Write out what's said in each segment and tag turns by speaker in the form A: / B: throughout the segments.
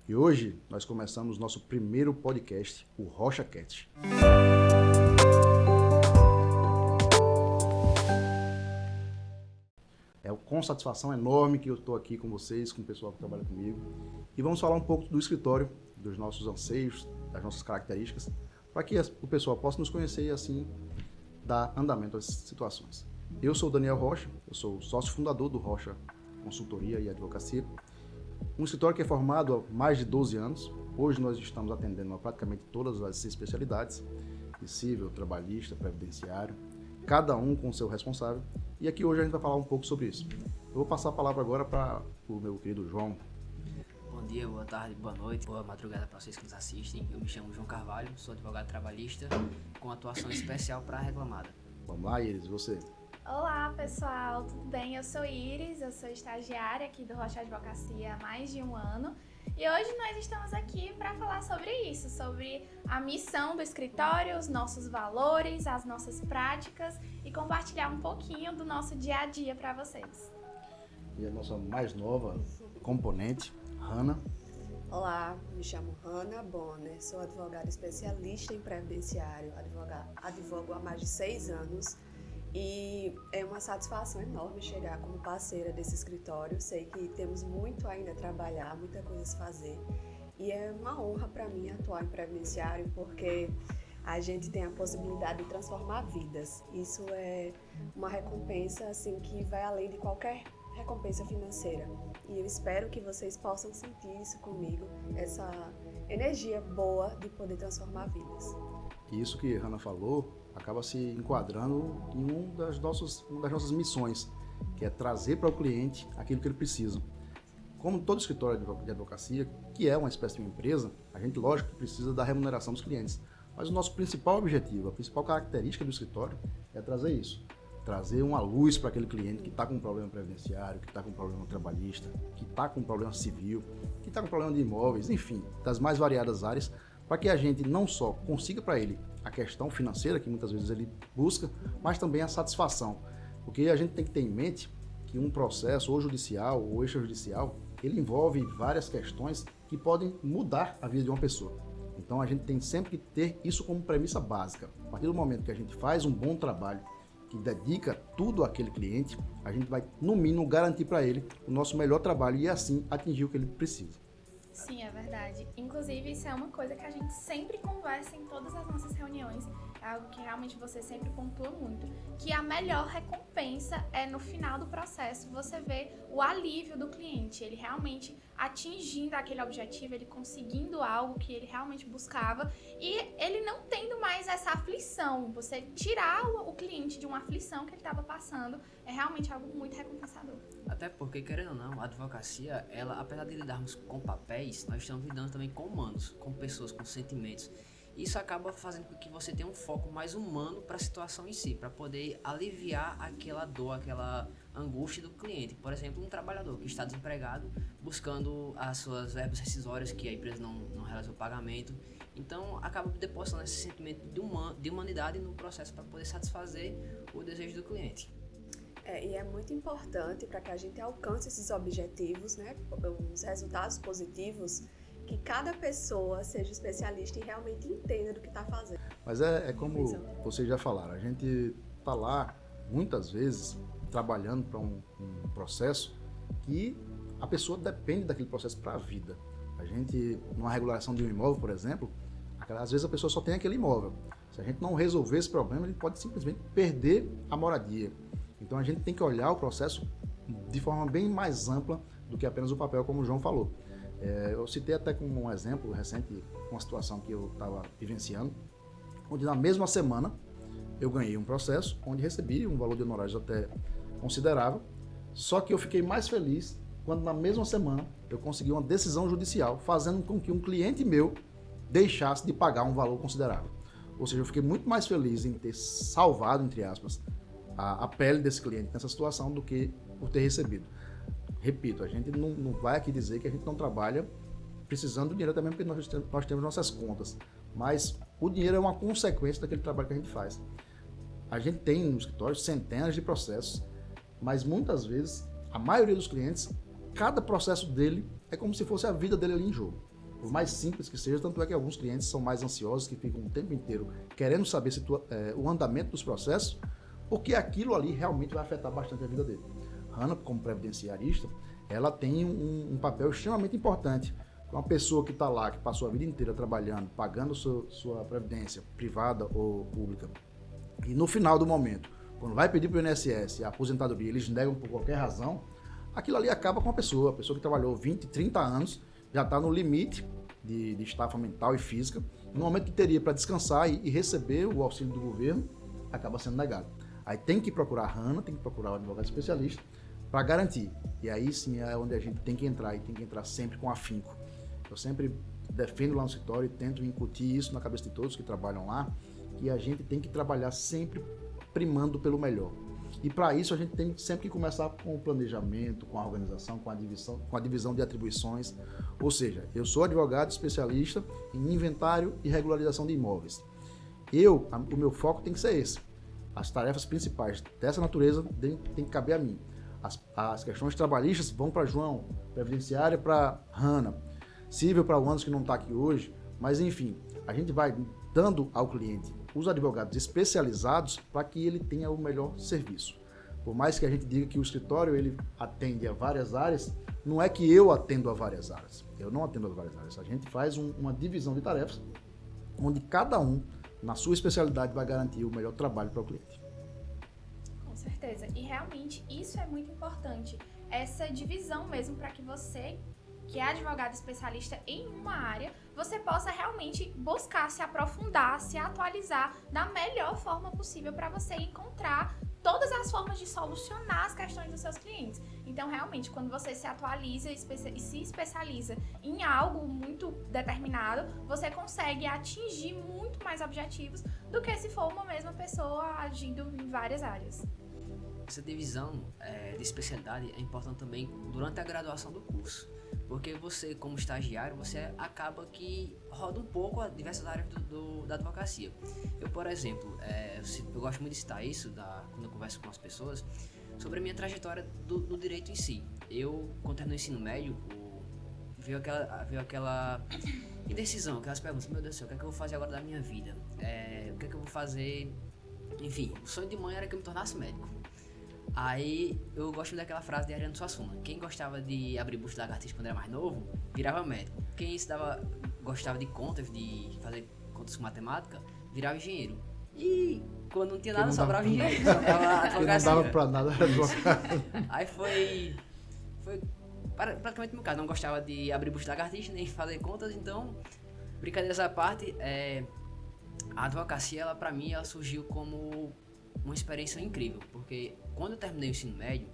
A: E hoje nós começamos nosso primeiro podcast, o RochaCast. É com satisfação enorme que eu estou aqui com vocês, com o pessoal que trabalha comigo. E vamos falar um pouco do escritório, dos nossos anseios, das nossas características, para que o pessoal possa nos conhecer e assim dar andamento às situações. Eu sou o Daniel Rocha, eu sou sócio fundador do Rocha Consultoria e Advocacia, um escritório que é formado há mais de 12 anos. Hoje nós estamos atendendo a praticamente todas as especialidades, de civil, trabalhista, previdenciário, cada um com o seu responsável. E aqui hoje a gente vai falar um pouco sobre isso. Eu vou passar a palavra agora para o meu querido João.
B: Bom dia, boa tarde, boa noite, boa madrugada para vocês que nos assistem. Eu me chamo João Carvalho, sou advogado trabalhista com atuação especial para a reclamada.
A: Vamos lá, Iris, você?
C: Olá pessoal, tudo bem? Eu sou Iris, eu sou estagiária aqui do Rocha Advocacia há mais de um ano e hoje nós estamos aqui para falar sobre isso, sobre a missão do escritório, os nossos valores, as nossas práticas e compartilhar um pouquinho do nosso dia a dia para vocês.
A: E a nossa mais nova componente, Hanna.
D: Olá, me chamo Hanna Bonner, sou advogada especialista em previdenciário, advogo há mais de 6 anos e é uma satisfação enorme chegar como parceira desse escritório. Sei que temos muito ainda a trabalhar, muita coisa a se fazer e é uma honra para mim atuar em previdenciário porque a gente tem a possibilidade de transformar vidas. Isso é uma recompensa assim, que vai além de qualquer recompensa financeira. E eu espero que vocês possam sentir isso comigo, essa energia boa de poder transformar vidas.
A: E isso que a Hanna falou acaba se enquadrando em uma das nossas missões, que é trazer para o cliente aquilo que ele precisa. Como todo escritório de advocacia, que é uma espécie de uma empresa, a gente, lógico, que precisa da remuneração dos clientes. Mas o nosso principal objetivo, a principal característica do escritório é trazer isso. Trazer uma luz para aquele cliente que está com um problema previdenciário, que está com um problema trabalhista, que está com um problema civil, que está com um problema de imóveis, enfim, das mais variadas áreas, para que a gente não só consiga para ele a questão financeira, que muitas vezes ele busca, mas também a satisfação. Porque a gente tem que ter em mente que um processo, ou judicial ou extrajudicial, ele envolve várias questões que podem mudar a vida de uma pessoa. Então a gente tem sempre que ter isso como premissa básica. A partir do momento que a gente faz um bom trabalho, que dedica tudo àquele cliente, a gente vai, no mínimo, garantir para ele o nosso melhor trabalho e assim atingir o que ele precisa.
C: Sim, é verdade. Inclusive, isso é uma coisa que a gente sempre conversa em todas as nossas reuniões, é algo que realmente você sempre pontua muito, que a melhor recompensa é no final do processo você ver o alívio do cliente, ele realmente atingindo aquele objetivo, ele conseguindo algo que ele realmente buscava e ele não tendo mais essa aflição. Você tirar o cliente de uma aflição que ele estava passando é realmente algo muito recompensador.
B: Até porque, querendo ou não, a advocacia, ela, apesar de lidarmos com papéis, nós estamos lidando também com humanos, com pessoas, com sentimentos. Isso acaba fazendo com que você tenha um foco mais humano para a situação em si, para poder aliviar aquela dor, aquela angústia do cliente. Por exemplo, um trabalhador que está desempregado, buscando as suas verbas rescisórias que a empresa não realizou o pagamento. Então, acaba depositando esse sentimento de humanidade no processo para poder satisfazer o desejo do cliente.
D: E é muito importante para que a gente alcance esses objetivos, né, os resultados positivos, que cada pessoa seja especialista e realmente entenda do que está fazendo.
A: Mas é como vocês já falaram, a gente está lá, muitas vezes, trabalhando para um processo que a pessoa depende daquele processo para a vida. A gente, numa regularização de um imóvel, por exemplo, às vezes a pessoa só tem aquele imóvel. Se a gente não resolver esse problema, ele pode simplesmente perder a moradia. Então a gente tem que olhar o processo de forma bem mais ampla do que apenas o papel, como o João falou. Eu citei até como um exemplo recente uma situação que eu estava vivenciando, onde na mesma semana eu ganhei um processo onde recebi um valor de honorários até considerável, só que eu fiquei mais feliz quando na mesma semana eu consegui uma decisão judicial fazendo com que um cliente meu deixasse de pagar um valor considerável. Ou seja, eu fiquei muito mais feliz em ter salvado, entre aspas, a pele desse cliente nessa situação do que por ter recebido. Repito, a gente não vai aqui dizer que a gente não trabalha precisando do dinheiro também, porque nós temos nossas contas, mas o dinheiro é uma consequência daquele trabalho que a gente faz. A gente tem no escritório centenas de processos, mas muitas vezes, a maioria dos clientes, cada processo dele é como se fosse a vida dele ali em jogo. Por mais simples que seja, tanto é que alguns clientes são mais ansiosos, que ficam o tempo inteiro querendo saber o andamento dos processos, porque aquilo ali realmente vai afetar bastante a vida dele. Hannah, como previdenciarista, ela tem um papel extremamente importante. Uma pessoa que está lá, que passou a vida inteira trabalhando, pagando sua previdência privada ou pública, e no final do momento, quando vai pedir para o INSS a aposentadoria, eles negam por qualquer razão, aquilo ali acaba com a pessoa que trabalhou 20, 30 anos, já está no limite de estafa mental e física, no momento que teria para descansar e receber o auxílio do governo, acaba sendo negado. Aí tem que procurar a Hannah, tem que procurar o advogado especialista para garantir. E aí sim é onde a gente tem que entrar, e tem que entrar sempre com afinco. Eu sempre defendo lá no escritório e tento incutir isso na cabeça de todos que trabalham lá, que a gente tem que trabalhar sempre primando pelo melhor. E para isso a gente tem sempre que começar com o planejamento, com a organização, com a divisão de atribuições. Ou seja, eu sou advogado especialista em inventário e regularização de imóveis. O meu foco tem que ser esse. As tarefas principais dessa natureza tem que caber a mim. As questões trabalhistas vão para João, previdenciária para Hannah, cível para o Anderson, que não está aqui hoje, mas enfim, a gente vai dando ao cliente os advogados especializados para que ele tenha o melhor serviço. Por mais que a gente diga que o escritório ele atende a várias áreas, não é que eu atendo a várias áreas. Eu não atendo a várias áreas. A gente faz uma divisão de tarefas, onde cada um, na sua especialidade, vai garantir o melhor trabalho para o cliente.
C: Com certeza. E realmente isso é muito importante. Essa divisão mesmo para que você, que é advogado especialista em uma área, você possa realmente buscar se aprofundar, se atualizar da melhor forma possível para você encontrar todas as formas de solucionar as questões dos seus clientes. Então, realmente, quando você se atualiza e se especializa em algo muito determinado, você consegue atingir muito mais objetivos do que se for uma mesma pessoa agindo em várias áreas.
B: Essa divisão de especialidade é importante também durante a graduação do curso. Porque você, como estagiário, você acaba que roda um pouco a diversas áreas da advocacia. Eu, por exemplo, eu gosto muito de citar isso quando eu converso com as pessoas, sobre a minha trajetória do direito em si. Eu, quando terminei o ensino médio, veio aquela indecisão, aquelas perguntas: meu Deus do céu, o que é que eu vou fazer agora da minha vida? O que é que eu vou fazer? Enfim, o sonho de mãe era que eu me tornasse médico. Aí eu gosto daquela frase de Ariano Suassuna: quem gostava de abrir bucho de lagartixa quando era mais novo, virava médico. Quem gostava de contas, de fazer contas com matemática, virava engenheiro. E quando não tinha nada, sobrava engenheiro. Sobrava advocacia.
A: Não dava pra nada, era advogado.
B: Aí foi praticamente o meu caso. Não gostava de abrir bucho de lagartixa, nem fazer contas, então, brincadeiras à parte, a advocacia, ela, pra mim, ela surgiu como uma experiência incrível, porque quando eu terminei o ensino médio,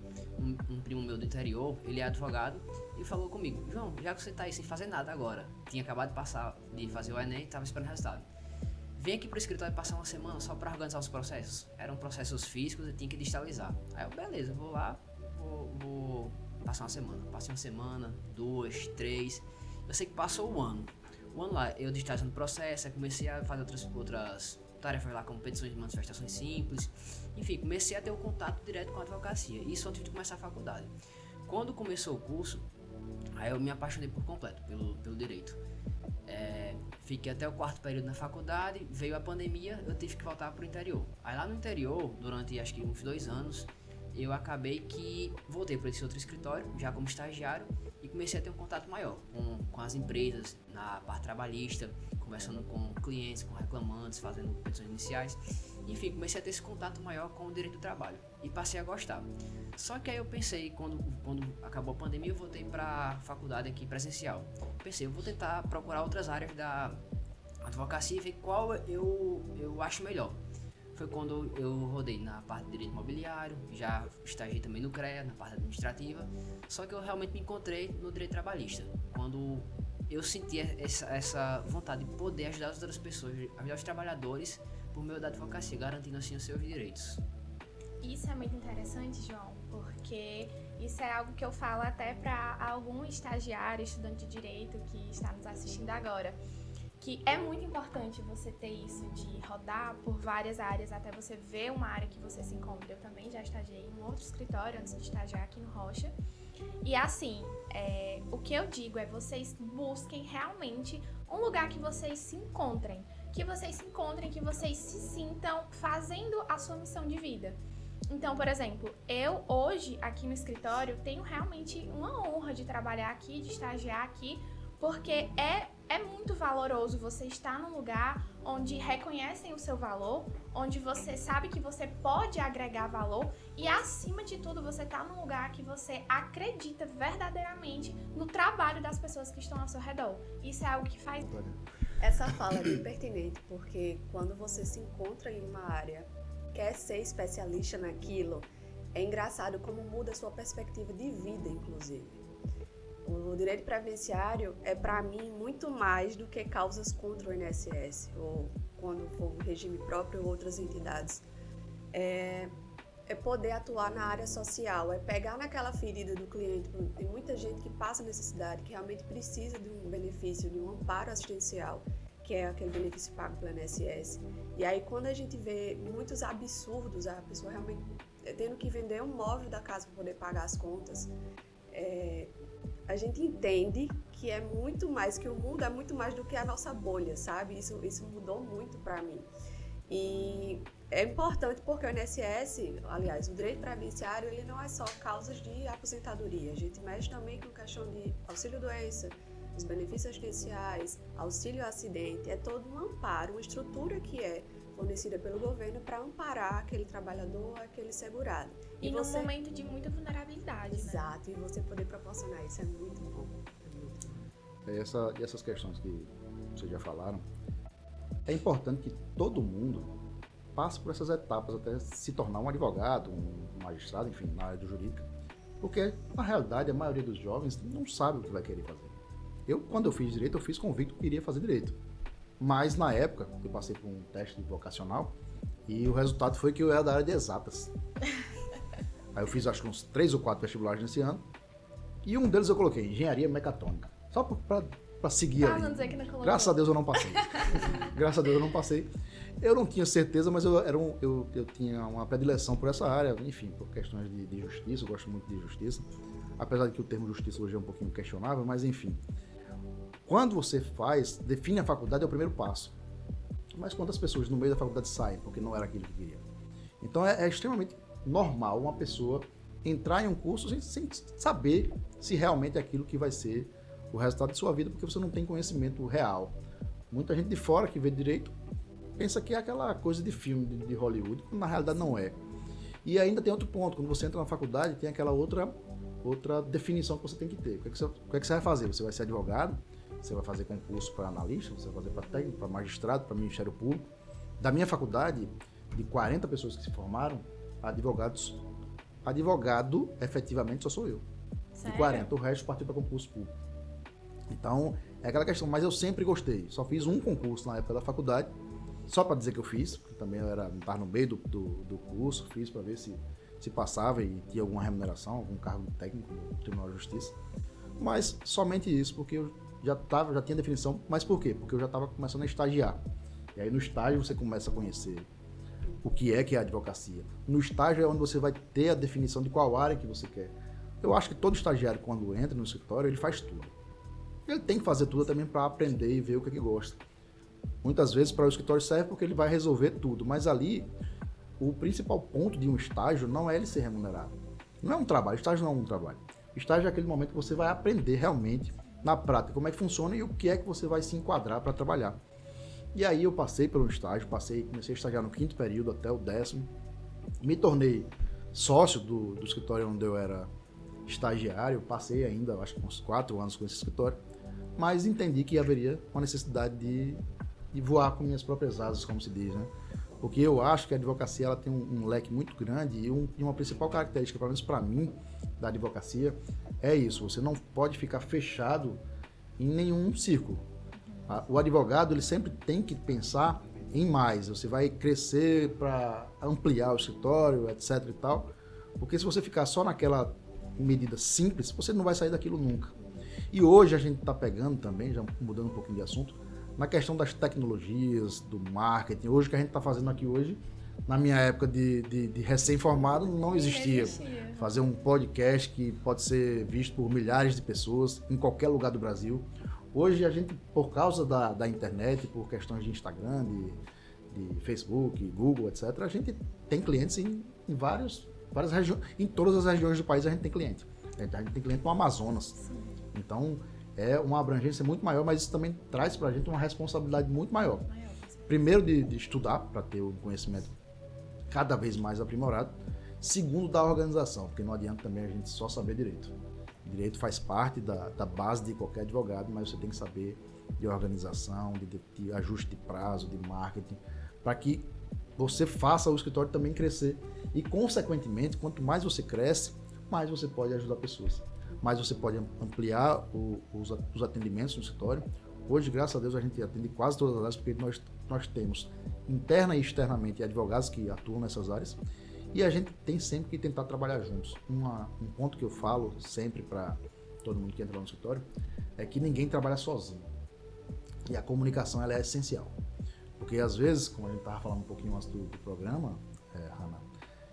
B: um primo meu do interior, ele é advogado, e falou comigo: João, já que você tá aí sem fazer nada agora, tinha acabado de fazer o Enem, tava esperando o resultado, vem aqui pro escritório passar uma semana só para organizar os processos. Eram processos físicos e tinha que digitalizar. Aí eu, beleza, vou lá, vou passar uma semana. Passei uma semana, 2, 3, eu sei que passou o ano lá, eu digitalizando o processo, aí comecei a fazer outras tarefas lá, como petições de manifestações simples. Enfim, comecei a ter um contato direto com a advocacia. Isso antes de começar a faculdade. Quando começou o curso, aí eu me apaixonei por completo pelo direito. Fiquei até o 4º período na faculdade, veio a pandemia, eu tive que voltar pro interior. Aí lá no interior, durante acho que uns 2 anos, eu acabei que voltei para esse outro escritório, já como estagiário, e comecei a ter um contato maior com as empresas, na parte trabalhista, conversando com clientes, com reclamantes, fazendo petições iniciais. Enfim, comecei a ter esse contato maior com o direito do trabalho e passei a gostar. Só que aí eu pensei, quando acabou a pandemia, eu voltei para a faculdade aqui presencial. Pensei, eu vou tentar procurar outras áreas da advocacia e ver qual eu acho melhor. Foi quando eu rodei na parte de direito imobiliário, já estagiei também no CREA, na parte administrativa, só que eu realmente me encontrei no direito trabalhista, quando eu senti essa vontade de poder ajudar as outras pessoas, ajudar os trabalhadores por meio da advocacia, garantindo assim os seus direitos.
C: Isso é muito interessante, João, porque isso é algo que eu falo até para algum estagiário, estudante de direito que está nos assistindo agora, que é muito importante você ter isso de rodar por várias áreas até você ver uma área que você se encontra. Eu também já estagiei em um outro escritório antes de estagiar aqui no Rocha, E assim, o que eu digo é vocês busquem realmente um lugar que vocês se encontrem. Que vocês se encontrem, que vocês se sintam fazendo a sua missão de vida. Então, por exemplo, eu hoje aqui no escritório tenho realmente uma honra de trabalhar aqui, de estagiar aqui, porque é muito valoroso você estar num lugar onde reconhecem o seu valor, onde você sabe que você pode agregar valor e, acima de tudo, você tá num lugar que você acredita verdadeiramente no trabalho das pessoas que estão ao seu redor. Isso é algo que faz...
D: Essa fala é bem pertinente, porque quando você se encontra em uma área, quer ser especialista naquilo, é engraçado como muda a sua perspectiva de vida, inclusive. O direito previdenciário é, para mim, muito mais do que causas contra o INSS, ou quando for um regime próprio ou outras entidades. É poder atuar na área social, é pegar naquela ferida do cliente. Tem muita gente que passa necessidade, que realmente precisa de um benefício, de um amparo assistencial, que é aquele benefício pago pelo INSS. E aí, quando a gente vê muitos absurdos, a pessoa realmente tendo que vender um móvel da casa para poder pagar as contas, a gente entende que é muito mais, que o mundo é muito mais do que a nossa bolha, sabe? Isso mudou muito para mim. E é importante porque o INSS, aliás, o direito previdenciário, ele não é só causas de aposentadoria. A gente mexe também com questão de auxílio-doença, os benefícios assistenciais, auxílio-acidente. É todo um amparo, uma estrutura que é fornecida pelo governo para amparar aquele trabalhador, aquele segurado.
C: E num momento de muita vulnerabilidade,
D: Exato, né? E você poder proporcionar isso é muito bom.
A: E essas questões que vocês já falaram, é importante que todo mundo passe por essas etapas até se tornar um advogado, um magistrado, enfim, na área do jurídica, porque, na realidade, a maioria dos jovens não sabe o que vai querer fazer. Quando eu fiz direito, eu fiz convicto que queria fazer direito. Mas, na época, eu passei por um teste vocacional e o resultado foi que eu era da área de exatas. Aí eu fiz, acho que uns 3 ou 4 vestibulares nesse ano e um deles eu coloquei, engenharia mecatrônica. Só pra seguir ali.
C: Não dizer que não colocou.
A: Graças a Deus eu não passei. Graças a Deus eu não passei. Eu não tinha certeza, mas eu tinha uma predileção por essa área, enfim, por questões de justiça, eu gosto muito de justiça. Apesar de que o termo justiça hoje é um pouquinho questionável, mas enfim. Quando você define a faculdade é o primeiro passo. Mas quantas pessoas no meio da faculdade saem porque não era aquilo que queria? Então é extremamente normal uma pessoa entrar em um curso sem saber se realmente é aquilo que vai ser o resultado de sua vida, porque você não tem conhecimento real. Muita gente de fora que vê direito pensa que é aquela coisa de filme de Hollywood, quando na realidade não é. E ainda tem outro ponto, quando você entra na faculdade tem aquela outra definição que você tem que ter. O que é que você vai fazer? Você vai ser advogado? Você vai fazer concurso para analista? Você vai fazer para técnico, para magistrado, para Ministério Público? Da minha faculdade, de 40 pessoas que se formaram, advogado efetivamente só sou eu.
C: Sério?
A: De 40, o resto partiu para concurso público. Então, é aquela questão, mas eu sempre gostei. Só fiz um concurso na época da faculdade, só para dizer que eu fiz, porque também eu estava no meio do curso, fiz para ver se passava e tinha alguma remuneração, algum cargo técnico no Tribunal de Justiça. Mas somente isso, porque eu já tinha definição. Mas por quê? Porque eu já estava começando a estagiar. E aí no estágio você começa a conhecer o que é a advocacia. No estágio é onde você vai ter a definição de qual área que você quer. Eu acho que todo estagiário, quando entra no escritório, ele faz tudo. Ele tem que fazer tudo também para aprender e ver o que é que gosta. Muitas vezes para o escritório serve porque ele vai resolver tudo, mas ali o principal ponto de um estágio não é ele ser remunerado. Não é um trabalho, estágio não é um trabalho. Estágio é aquele momento que você vai aprender realmente, na prática, como é que funciona e o que é que você vai se enquadrar para trabalhar. E aí eu passei pelo estágio, comecei a estagiar no 5º período até o 10º, me tornei sócio do escritório onde eu era estagiário, passei ainda, acho que uns 4 anos com esse escritório, mas entendi que haveria uma necessidade de voar com minhas próprias asas, como se diz, né? Porque eu acho que a advocacia ela tem um leque muito grande e uma principal característica, pelo menos para mim, da advocacia, é isso. Você não pode ficar fechado em nenhum círculo. O advogado ele sempre tem que pensar em mais. Você vai crescer para ampliar o escritório, etc. e tal. Porque se você ficar só naquela medida simples, você não vai sair daquilo nunca. E hoje a gente está pegando também, já mudando um pouquinho de assunto, na questão das tecnologias, do marketing. Hoje o que a gente está fazendo aqui hoje na minha época de recém-formado, não existia. Fazer um podcast que pode ser visto por milhares de pessoas em qualquer lugar do Brasil. Hoje a gente, por causa da internet, por questões de Instagram, de Facebook, Google, etc., a gente tem clientes em várias regiões, em todas as regiões do país a gente tem cliente. A gente tem cliente no Amazonas. Sim. Então, é uma abrangência muito maior, mas isso também traz pra gente uma responsabilidade muito maior. Primeiro, de estudar, para ter o conhecimento cada vez mais aprimorado. Segundo, da organização, porque não adianta também a gente só saber direito. Direito faz parte da base de qualquer advogado, mas você tem que saber de organização, de ajuste de prazo, de marketing, para que você faça o escritório também crescer. E, consequentemente, quanto mais você cresce, mais você pode ajudar pessoas. Mais você pode ampliar os atendimentos no escritório. Hoje, graças a Deus, a gente atende quase todas as áreas, porque nós temos interna e externamente advogados que atuam nessas áreas. E a gente tem sempre que tentar trabalhar juntos. Um ponto que eu falo sempre para todo mundo que entra no escritório é que ninguém trabalha sozinho. E a comunicação ela é essencial. Porque às vezes, como a gente estava falando um pouquinho antes do programa, Hannah,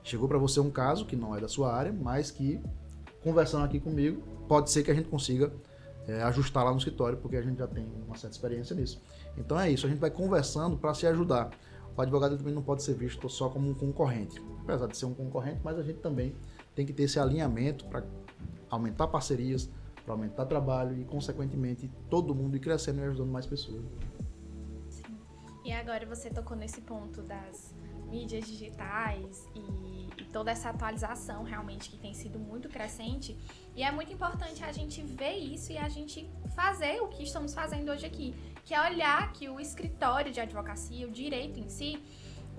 A: chegou para você um caso que não é da sua área, mas que, conversando aqui comigo, pode ser que a gente consiga ajustar lá no escritório, porque a gente já tem uma certa experiência nisso. Então é isso, a gente vai conversando para se ajudar. O advogado também não pode ser visto só como um concorrente, apesar de ser um concorrente, mas a gente também tem que ter esse alinhamento para aumentar parcerias, para aumentar trabalho e, consequentemente, todo mundo ir crescendo e ajudando mais pessoas.
C: Sim. E agora você tocou nesse ponto das mídias digitais e toda essa atualização realmente que tem sido muito crescente, e é muito importante a gente ver isso e a gente fazer o que estamos fazendo hoje aqui, que é olhar que o escritório de advocacia, o direito em si,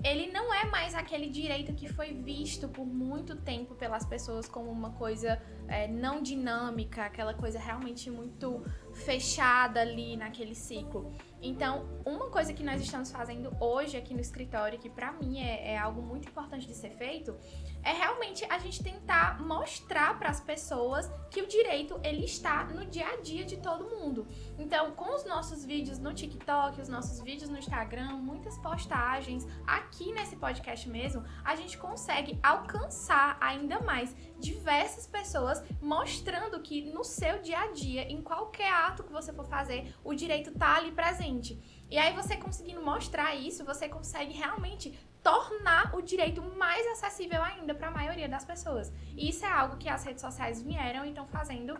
C: ele não é mais aquele direito que foi visto por muito tempo pelas pessoas como uma coisa não dinâmica, aquela coisa realmente muito fechada ali naquele ciclo. Então, uma coisa que nós estamos fazendo hoje aqui no escritório, que pra mim é algo muito importante de ser feito, é realmente a gente tentar mostrar para as pessoas que o direito ele está no dia a dia de todo mundo. Então, com os nossos vídeos no TikTok, os nossos vídeos no Instagram, muitas postagens, aqui nesse podcast mesmo, a gente consegue alcançar ainda mais diversas pessoas, mostrando que no seu dia a dia, em qualquer ato que você for fazer, o direito tá ali presente. E aí você conseguindo mostrar isso, você consegue realmente tornar o direito mais acessível ainda para a maioria das pessoas. E isso é algo que as redes sociais vieram e estão fazendo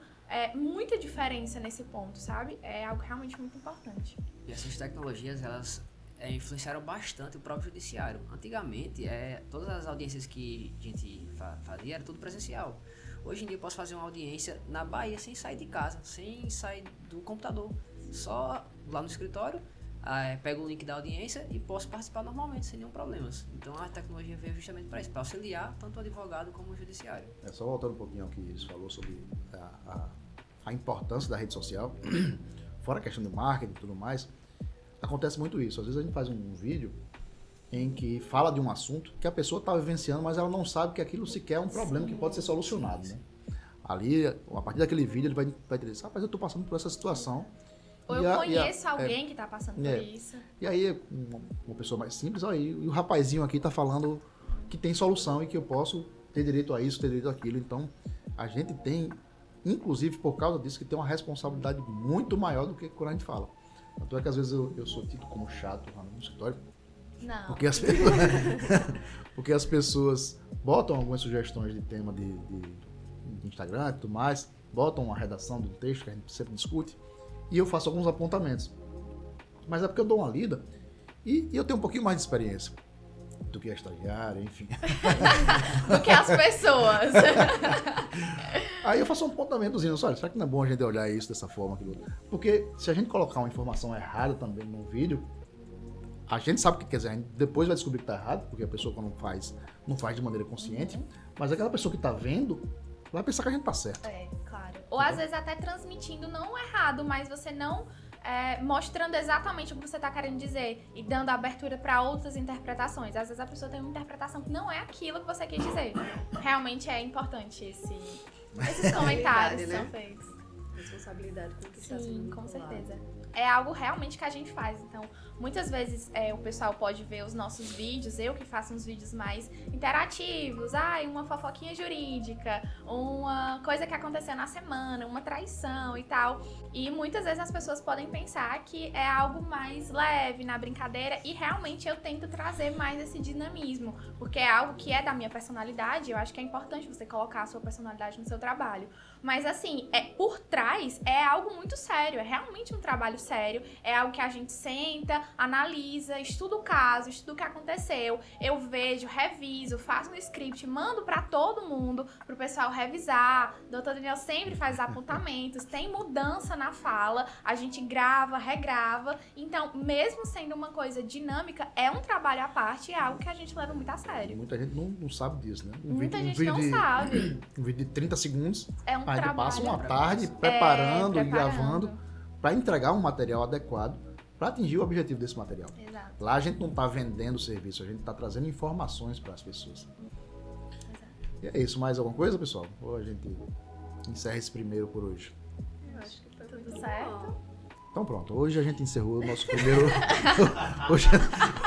C: muita diferença nesse ponto, sabe? É algo realmente muito importante.
B: E essas tecnologias, elas influenciaram bastante o próprio judiciário. Antigamente, todas as audiências que a gente fazia era tudo presencial. Hoje em dia eu posso fazer uma audiência na Bahia sem sair de casa, sem sair do computador. Só lá no escritório, pego o link da audiência e posso participar normalmente, sem nenhum problema. Então a tecnologia veio justamente para isso, para auxiliar tanto o advogado como o judiciário.
A: Só voltando um pouquinho ao que eles falou sobre a importância da rede social, fora a questão do marketing e tudo mais, acontece muito isso. Às vezes a gente faz um vídeo em que fala de um assunto que a pessoa está vivenciando, mas ela não sabe que aquilo sequer é um problema que pode ser solucionado, né? Ali, a partir daquele vídeo, ele vai dizer, rapaz, eu estou passando por essa situação.
C: Ou eu conheço alguém que está passando por isso.
A: E aí, uma pessoa mais simples, e o rapazinho aqui está falando que tem solução e que eu posso ter direito a isso, ter direito àquilo. Então, a gente tem, inclusive por causa disso, que tem uma responsabilidade muito maior do que quando a gente fala. Tanto é que às vezes eu sou tido como chato lá no escritório.
C: Não.
A: Porque as pessoas botam algumas sugestões de tema de Instagram e tudo mais, botam uma redação de um texto que a gente sempre discute, e eu faço alguns apontamentos. Mas é porque eu dou uma lida e eu tenho um pouquinho mais de experiência do que a estagiária, enfim.
C: Do que as pessoas.
A: Aí eu faço um apontamentozinho, olha, será que não é bom a gente olhar isso dessa forma? Porque se a gente colocar uma informação errada também no vídeo, a gente sabe o que quer dizer, a gente depois vai descobrir que está errado, porque a pessoa quando não faz de maneira consciente, mas aquela pessoa que está vendo vai pensar que a gente está certo.
C: Claro. Ou às vezes até transmitindo não errado, mas você não mostrando exatamente o que você está querendo dizer e dando abertura para outras interpretações. Às vezes a pessoa tem uma interpretação que não é aquilo que você quis dizer. Realmente é importante esses comentários que são feitos.
D: responsabilidade com o que está sendo
C: Sim, com
D: vinculado.
C: certeza. É algo realmente que a gente faz. Então, muitas vezes o pessoal pode ver os nossos vídeos, eu que faço uns vídeos mais interativos, uma fofoquinha jurídica, uma coisa que aconteceu na semana, uma traição e tal. E muitas vezes as pessoas podem pensar que é algo mais leve, na brincadeira, e realmente eu tento trazer mais esse dinamismo, porque é algo que é da minha personalidade. Eu acho que é importante você colocar a sua personalidade no seu trabalho. Mas assim, por trás é algo muito sério, é realmente um trabalho sério, é algo que a gente senta, analisa, estuda o caso, estuda o que aconteceu, eu vejo, reviso, faço um script, mando pra todo mundo, pro pessoal revisar. Dr. Daniel sempre faz apontamentos, tem mudança na fala, a gente grava, regrava. Então, mesmo sendo uma coisa dinâmica, é um trabalho à parte, é algo que a gente leva muito a sério.
A: Muita gente não sabe disso, né?
C: Muita gente não sabe.
A: Um vídeo de 30 segundos,
C: É um
A: a gente
C: trabalho.
A: passa uma tarde preparando e
C: preparando.
A: gravando para entregar um material adequado para atingir o objetivo desse material.
C: Exato.
A: Lá a gente não está vendendo serviço, a gente está trazendo informações para as pessoas. E é isso. Mais alguma coisa, pessoal? Ou a gente encerra esse primeiro por hoje?
D: Eu acho que tá
C: Tudo certo?
A: Então pronto, hoje a gente encerrou o nosso primeiro...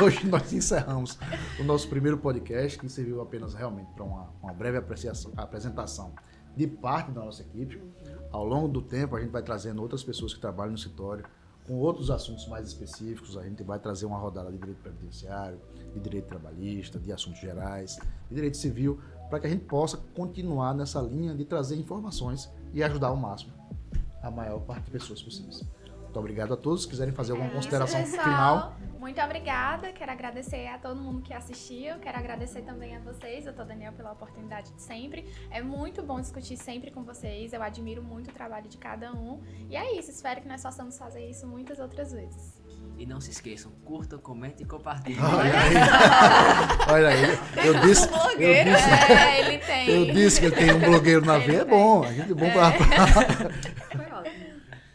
A: hoje nós encerramos o nosso primeiro podcast, que serviu apenas realmente para uma breve apresentação de parte da nossa equipe. Ao longo do tempo a gente vai trazendo outras pessoas que trabalham no escritório, com outros assuntos mais específicos. A gente vai trazer uma rodada de direito previdenciário, de direito trabalhista, de assuntos gerais, de direito civil, para que a gente possa continuar nessa linha de trazer informações e ajudar ao máximo a maior parte de pessoas possíveis. Muito obrigado a todos. Se quiserem fazer alguma consideração
C: pessoal.
A: final.
C: Muito obrigada. Quero agradecer a todo mundo que assistiu. Quero agradecer também a vocês, doutor Daniel, pela oportunidade de sempre. É muito bom discutir sempre com vocês. Eu admiro muito o trabalho de cada um. E é isso. Espero que nós possamos fazer isso muitas outras vezes.
B: E não se esqueçam, curtam, comentem e compartilhem.
A: Olha aí. Eu disse,
C: Ele tem.
A: eu disse que ele tem um blogueiro na veia. É bom. A gente é bom para